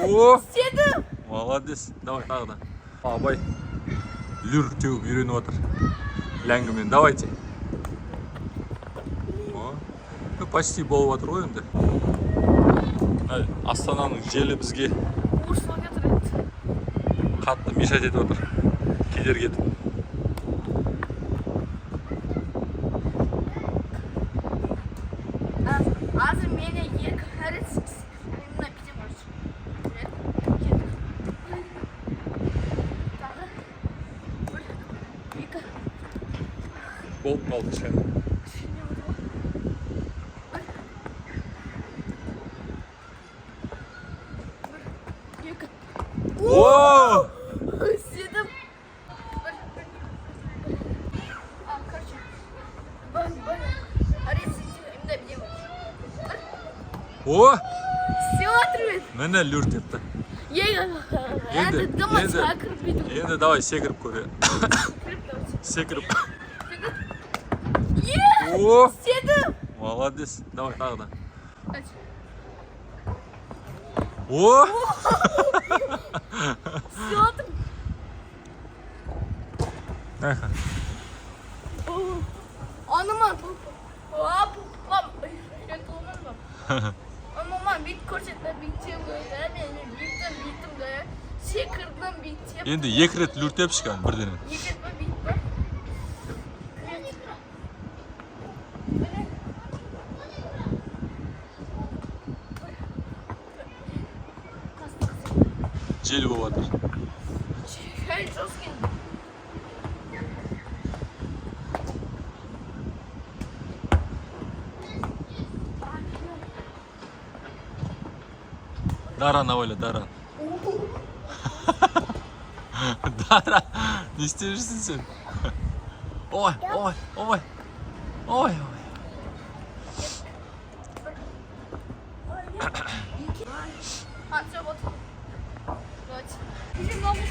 О! Седім. Молодец. Давай, тағы да. Абай. Люр теуіп үйреніп отыр. Ләңгімен. Давайте. О. Почти болып отыр ғой енді. Астананың желі бізге қатты мешать етіп отыр. Кедергі етіп. Азыр мені екі қарыз. Мына бітем осы. Тағы. Бір. Екі. Болып қалды кішкене. Екі. О! Седім. Короче. Бан. Арес, мына бітем осы. О! Все отрывает. Міне люр тепті. Енді дома сакырып бүйдім. Енді давай секіріп көре. Секіріп. О! Седім. Молодец. Давай тағы да. О! Все отрывает. Аха. Анаман бұл. Мен толмадым. Анаман бит көрсетті, биттем көйді. Мен биттім да. Секірдім биттем. Енді екі рет люр тепшіған бірден. Екі рет бит па? Жел болып отыр. Хәл жоскен. Даран ойла, Даран. Дара, не істеп жүрсің сен? Ой. Все, вот. Давайте. Еще много